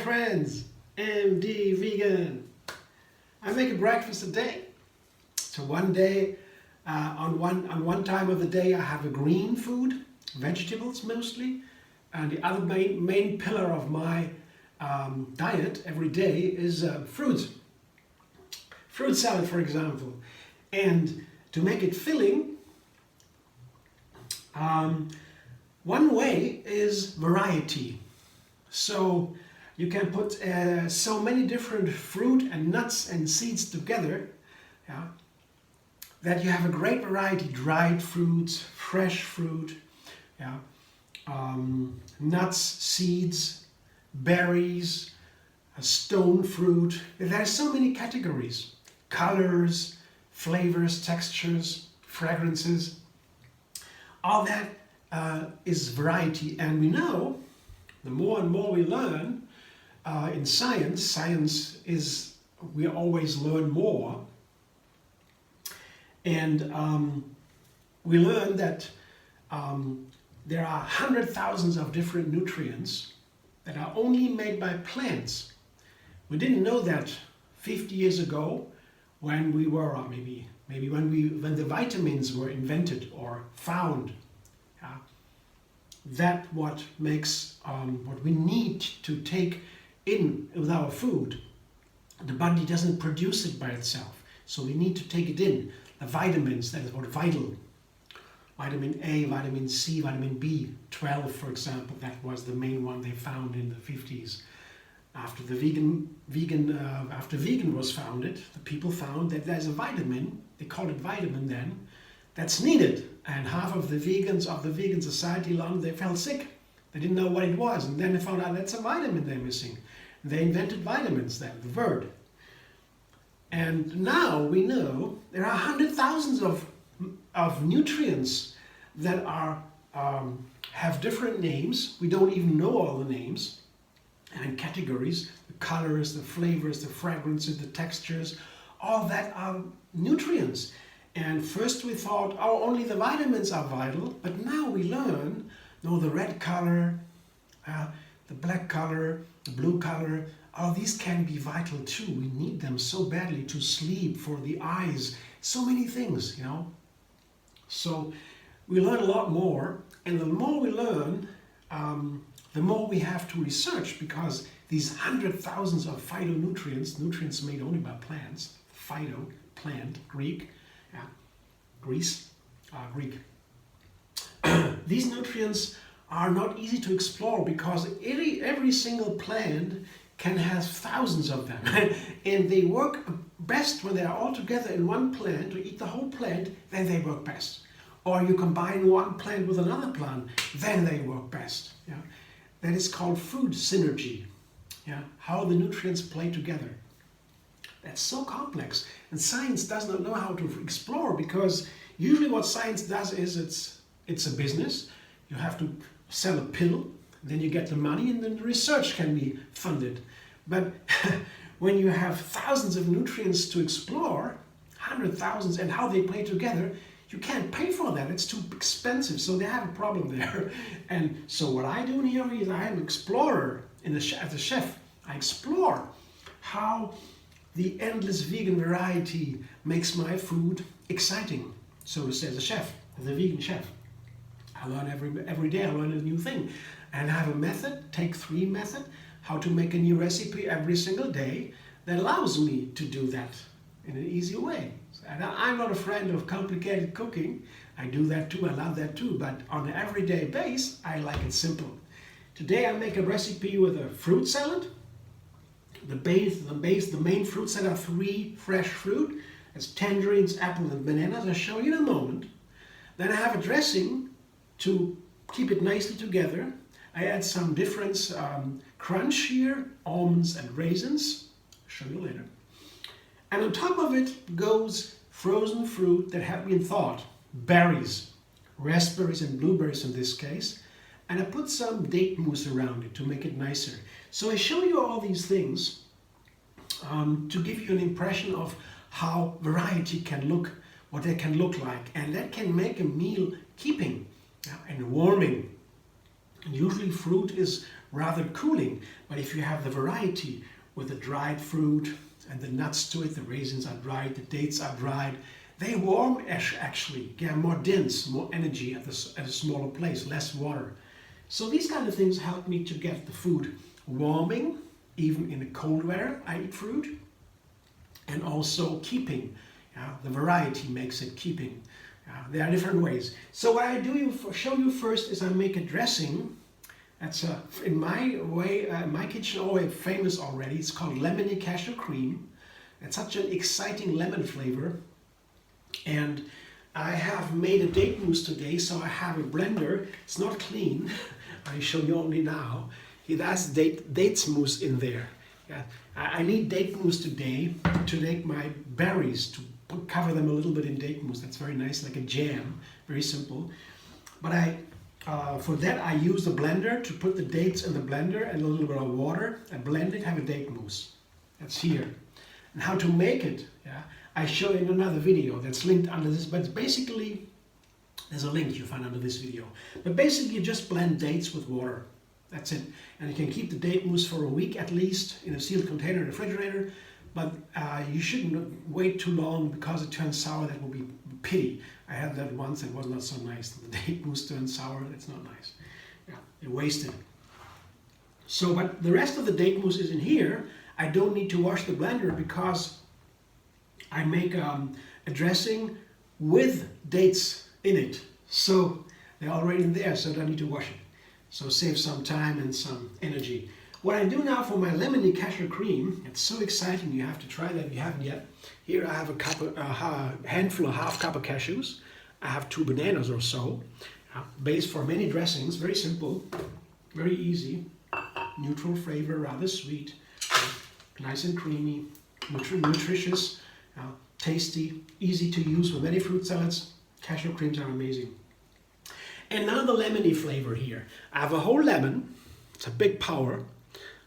friends, MD Vegan. I make a breakfast a day. So one day, on one time of the day, I have a green food, vegetables mostly, and the other main pillar of my diet every day is fruit. Fruit salad, for example. And to make it filling, one way is variety. So you can put so many different fruit and nuts and seeds together, yeah, that you have a great variety. Dried fruits, fresh fruit, yeah, nuts, seeds, berries, stone fruit. There are so many categories. Colors, flavors, textures, fragrances. All that is variety, and we know the more and more we learn in science is we always learn more, and we learn that there are 100,000 of different nutrients that are only made by plants. We didn't know that 50 years ago when we were, or maybe when the vitamins were invented or found. That what makes what we need to take in with our food. The body doesn't produce it by itself, so we need to take it in. The vitamins, that is what vital. Vitamin A, vitamin C, vitamin B12, for example, that was the main one they found in the 50s. After vegan was founded, the people found that there's a vitamin, they called it vitamin then, that's needed. And half of the vegan society, they felt sick. They didn't know what it was. And then they found out that's a vitamin they're missing. They invented vitamins then, the word. And now we know there are 100,000 of nutrients that are have different names. We don't even know all the names and categories, the colors, the flavors, the fragrances, the textures, all that are nutrients. And first we thought, oh, only the vitamins are vital, but now we learn, no, the red color, the black color, the blue color, all these can be vital too. We need them so badly to sleep, for the eyes, so many things, you know. So we learn a lot more, and the more we learn, the more we have to research, because these 100,000 of phytonutrients, nutrients made only by plants, phyto, plant, Greek, yeah, Greek. These nutrients are not easy to explore, because every single plant can have thousands of them. And they work best when they are all together in one plant. To eat the whole plant, then they work best. Or you combine one plant with another plant, then they work best. Yeah? That is called food synergy. Yeah? How the nutrients play together. That's so complex, and science does not know how to explore, because usually what science does is it's a business. You have to sell a pill, then you get the money, and then the research can be funded. But when you have thousands of nutrients to explore, 100,000, and how they play together, you can't pay for that. It's too expensive, so they have a problem there. And so what I do here is I am an explorer as a chef. I explore how the endless vegan variety makes my food exciting, so to say, as a chef, as a vegan chef. I learn every day, I learn a new thing. And I have a method, take 3 method, how to make a new recipe every single day that allows me to do that in an easy way. And I'm not a friend of complicated cooking. I do that too, I love that too, but on an everyday base, I like it simple. Today I make a recipe with a fruit salad. The main fruits that are 3 fresh fruit. It's tangerines, apples, and bananas. I'll show you in a moment. Then I have a dressing to keep it nicely together. I add some different crunch here, almonds and raisins. I'll show you later. And on top of it goes frozen fruit that have been thawed. Berries, raspberries and blueberries in this case. And I put some date mousse around it to make it nicer. So I show you all these things to give you an impression of how variety can look, what they can look like. And that can make a meal keeping and warming. And usually fruit is rather cooling, but if you have the variety with the dried fruit and the nuts to it, the raisins are dried, the dates are dried, they warm actually, get more dense, more energy at a smaller place, less water. So these kind of things help me to get the food warming, even in the cold weather I eat fruit, and also keeping. The variety makes it keeping. There are different ways. So what I do show you first is I make a dressing. That's in my way, my kitchen, always famous already. It's called Lemony Cashew cream. It's such an exciting lemon flavor. And I have made a date mousse today, so I have a blender. It's not clean. I show you only now. It has dates mousse in there. Yeah. I need date mousse today to make my berries, to cover them a little bit in date mousse. That's very nice, like a jam, very simple. But for that I use the blender to put the dates in the blender and a little bit of water. I blend it, have a date mousse. That's here. And how to make it, I show in another video that's linked under this, but basically, there's a link you find under this video. But basically you just blend dates with water. That's it. And you can keep the date mousse for a week at least in a sealed container in the refrigerator. But you shouldn't wait too long because it turns sour. That would be pity. I had that once. It was not so nice. The date mousse turned sour. That's not nice. Yeah, you wasted. So, but the rest of the date mousse is in here. I don't need to wash the blender because I make a dressing with dates in it. So they're already in there, so I don't need to wash it. So save some time and some energy. What I do now for my Lemony Cashew cream, it's so exciting, you have to try that if you haven't yet. Here I have a handful of half cup of cashews. I have 2 bananas or so. Base for many dressings, very simple, very easy. Neutral flavor, rather sweet, nice and creamy, nutritious, tasty, easy to use for many fruit salads. Cashew creams are amazing. And now the lemony flavor here. I have a whole lemon, it's a big power,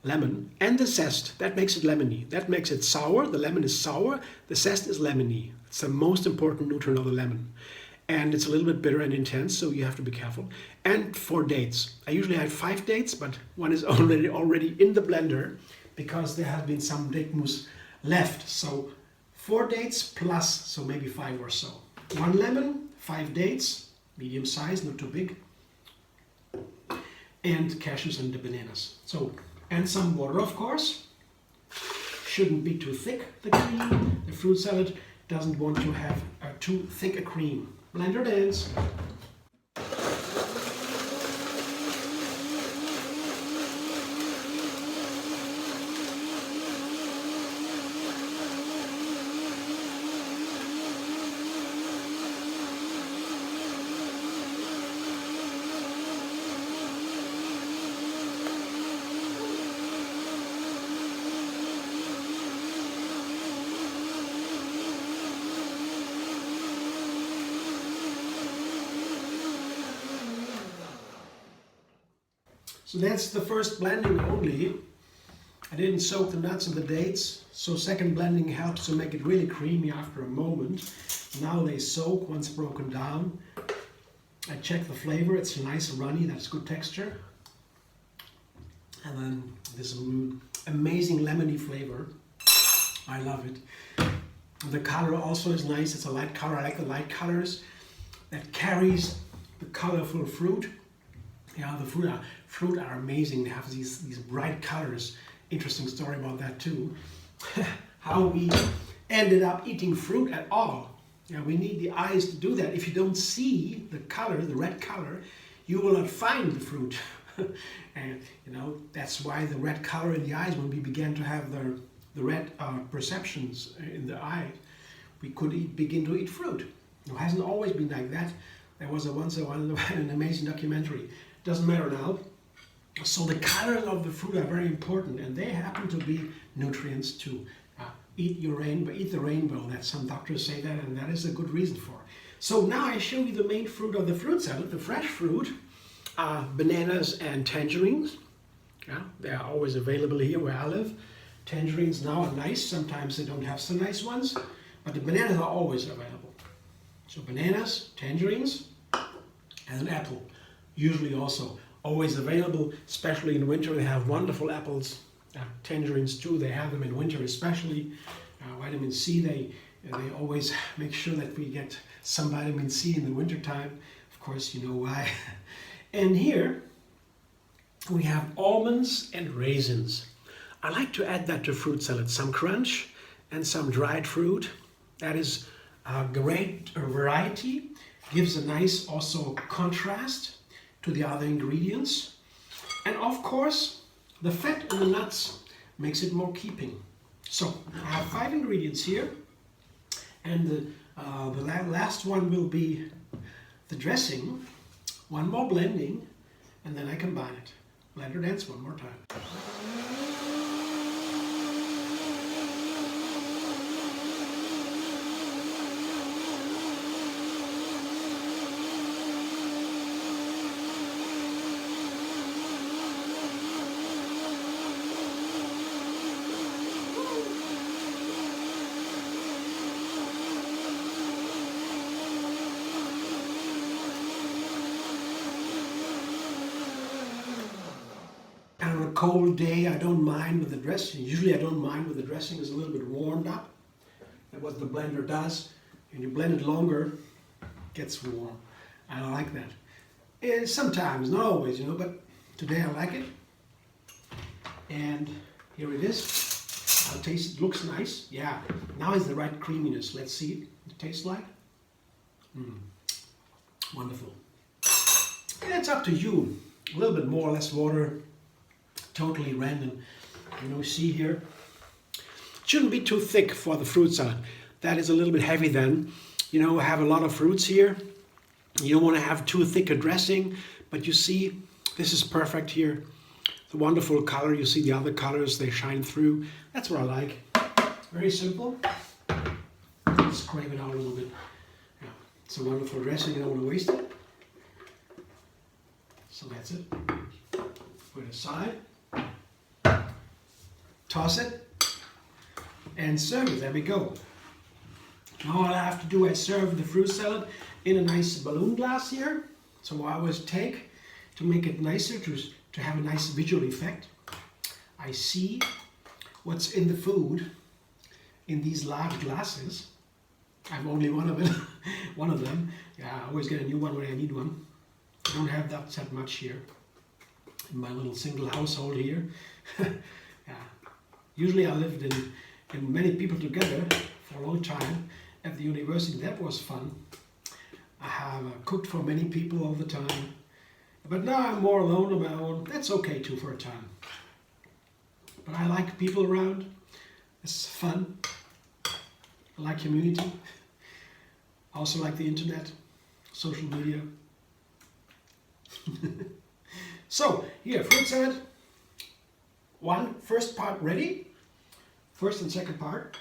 lemon, and the zest. That makes it lemony. That makes it sour. The lemon is sour, the zest is lemony. It's the most important nutrient of the lemon. And it's a little bit bitter and intense, so you have to be careful. And 4 dates. I usually have 5 dates, but one is already in the blender because there have been some date mousse left. So 4 dates plus, so maybe 5 or so. 1 lemon, 5 dates, medium size, not too big, and cashews and the bananas. So, and some water, of course. Shouldn't be too thick, the cream. The fruit salad doesn't want to have too thick a cream. Blender dance. So that's the first blending only. I didn't soak the nuts and the dates, so second blending helps to make it really creamy after a moment. Now they soak once broken down. I check the flavor, it's nice and runny, that's good texture. And then this amazing lemony flavor. I love it. The color also is nice, it's a light color. I like the light colors that carries the colorful fruit. Yeah, the fruit are amazing. They have these bright colors. Interesting story about that too. How we ended up eating fruit at all. Yeah, we need the eyes to do that. If you don't see the color, the red color, you will not find the fruit. And you know that's why the red color in the eyes. When we began to have the red perceptions in the eye, we could begin to eat fruit. It hasn't always been like that. There was once an amazing documentary. Doesn't matter now. So the colors of the fruit are very important, and they happen to be nutrients too. Eat the rainbow. That some doctors say that, and that is a good reason for. So now I show you the main fruit of the fruit salad, the fresh fruit, bananas and tangerines. Yeah, they are always available here where I live. Tangerines now are nice. Sometimes they don't have so nice ones, but the bananas are always available. So bananas, tangerines, and an apple. Usually also always available, especially in winter. They have wonderful apples, tangerines too. They have them in winter especially. Vitamin C, they always make sure that we get some vitamin C in the winter time. Of course, you know why. And here we have almonds and raisins. I like to add that to fruit salad, some crunch and some dried fruit. That is a great variety, gives a nice also contrast to the other ingredients. And of course, the fat in the nuts makes it more keeping. So I have 5 ingredients here, and the last one will be the dressing. One more blending, and then I combine it. Blender dance one more time. On a cold day, I don't mind with the dressing. Usually I don't mind with the dressing is a little bit warmed up. That's what the blender does. And you blend it longer, it gets warm. I like that. And sometimes, not always, you know, but today I like it. And here it is. I'll taste it. Looks nice. Yeah, now it's the right creaminess. Let's see it. It tastes like. Wonderful. And it's up to you. A little bit more or less water. Totally random. You know, see here. It shouldn't be too thick for the fruit salad. That is a little bit heavy then. You know, I have a lot of fruits here. You don't want to have too thick a dressing, but you see, this is perfect here. The wonderful color, you see the other colors, they shine through. That's what I like. Very simple. Scrape it out a little bit. Yeah, it's a wonderful dressing, you don't want to waste it. So that's it. Put it aside. Toss it and serve it. There we go. Now all I have to do is serve the fruit salad in a nice balloon glass here. So I always take, to make it nicer, to have a nice visual effect, I see what's in the food in these large glasses. I have only one of it, one of them. Yeah, I always get a new one when I need one. I don't have that much here in my little single household here. Yeah. Usually I lived in many people together for a long time at the university. That was fun. I have cooked for many people all the time. But now I'm more alone on my own. That's okay too for a time. But I like people around. It's fun. I like community. I also like the internet, social media. So here, fruit salad. First part ready. First and second part.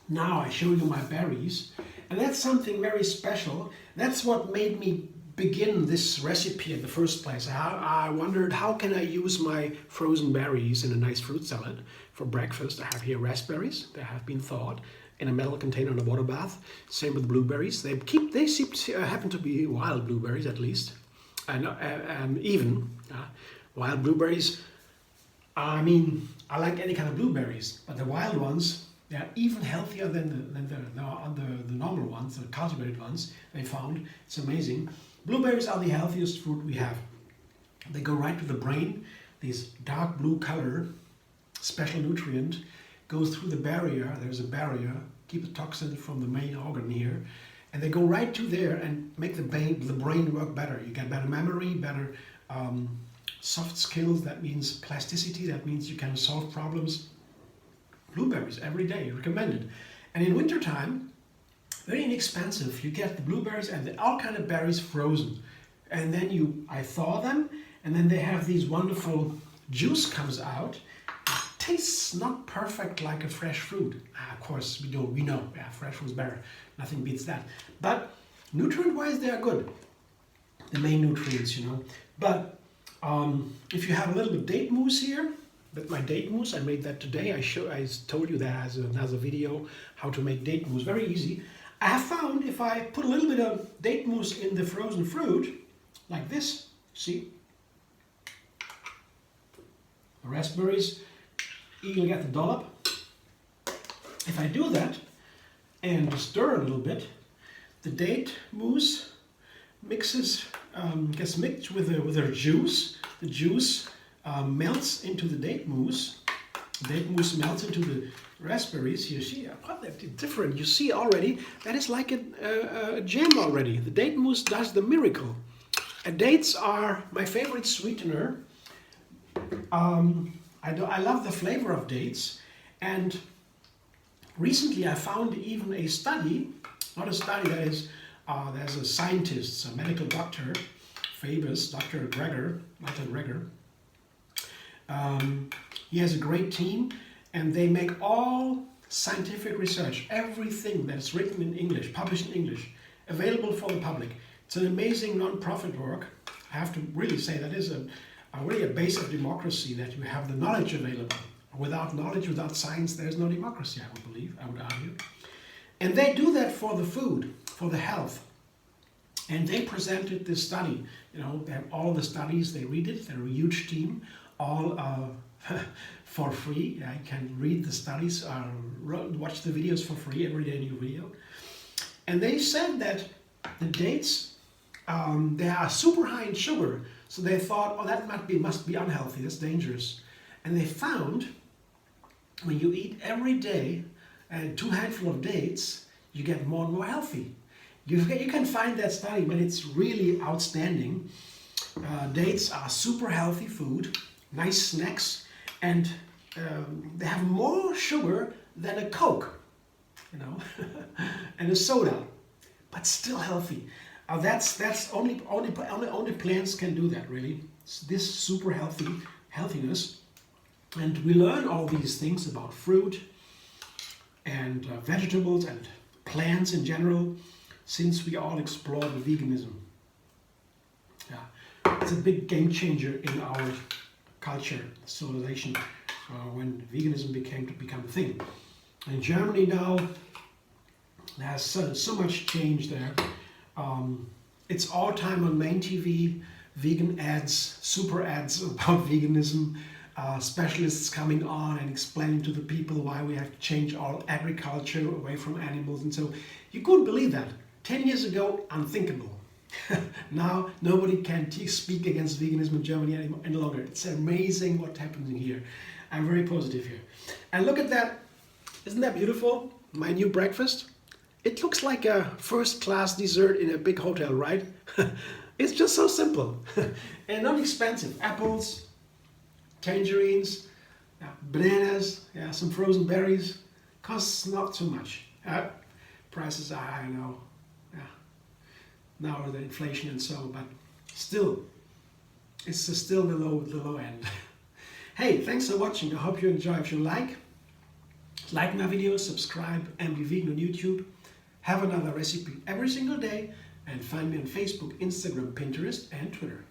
Now I show you my berries. And that's something very special. That's what made me begin this recipe in the first place. I wondered, how can I use my frozen berries in a nice fruit salad for breakfast? I have here raspberries that have been thawed in a metal container in a water bath. Same with blueberries. They happen to be wild blueberries at least. And even wild blueberries. I mean, I like any kind of blueberries, but the wild ones, they are even healthier than the normal ones, the cultivated ones they found. It's amazing. Blueberries are the healthiest fruit we have. They go right to the brain. This dark blue color, special nutrient, goes through the barrier. There's a barrier, keep the toxin from the main organ here. And they go right to there and make the brain work better. You get better memory, better soft skills. That means plasticity. That means you can solve problems. Blueberries every day, recommended. And in wintertime, very inexpensive. You get the blueberries and all kind of berries frozen. And then I thaw them, and then they have these wonderful juice comes out. It tastes not perfect like a fresh fruit. Of course, we know, yeah, fresh fruit is better. Nothing beats that. But nutrient-wise, they are good. The main nutrients, you know. But if you have a little bit of date mousse here, with my date mousse, I made that today. I told you that as a video, how to make date mousse. Very easy. I have found if I put a little bit of date mousse in the frozen fruit, like this, see? The raspberries, you'll get the dollop. If I do that and stir a little bit, the date mousse gets mixed with the juice. The juice melts into the date mousse. The date mousse melts into the raspberries. You see, that's different. You see already that is like a jam already. The date mousse does the miracle. Dates are my favorite sweetener. I love the flavor of dates, and recently I found even a study, not a study, that is, there's a scientist, a medical doctor, famous, Dr. Greger. He has a great team, and they make all scientific research, everything that's written in English, published in English, available for the public. It's an amazing non-profit work. I have to really say that is really a base of democracy, that you have the knowledge available. Without knowledge, without science, there's no democracy, I would argue. And they do that for the food, for the health. And they presented this study. You know, they have all the studies, they read it, they're a huge team, all for free. I can read the studies, watch the videos for free, every day new video. And they said that the dates, they are super high in sugar. So they thought, oh, that must be unhealthy, that's dangerous. And they found when you eat every day and 2 handfuls of dates, you get more and more healthy. You can find that study, but it's really outstanding. Dates are super healthy food, nice snacks, and they have more sugar than a Coke, you know, and a soda, but still healthy. That's only plants can do that, really. It's this super healthiness. And we learn all these things about fruit and vegetables and plants in general since we all explore the veganism. Yeah, it's a big game changer in our culture, civilization, when veganism become a thing. In Germany now, there's so much change there. It's all time on main TV, vegan ads, super ads about veganism. Specialists coming on and explaining to the people why we have to change all agriculture away from animals, and so you couldn't believe that. 10 years ago, unthinkable. Now nobody can speak against veganism in Germany any longer. It's amazing what's happening here. I'm very positive here. And look at that, isn't that beautiful? My new breakfast. It looks like a first-class dessert in a big hotel, right? It's just so simple and not expensive. Apples, tangerines, bananas, some frozen berries. Costs not too much. Prices are high now. Now with the inflation and so, but still, it's still the low end. Hey, thanks for watching. I hope you enjoy. If you like my videos, subscribe, and be vegan on YouTube. Have another recipe every single day, and find me on Facebook, Instagram, Pinterest, and Twitter.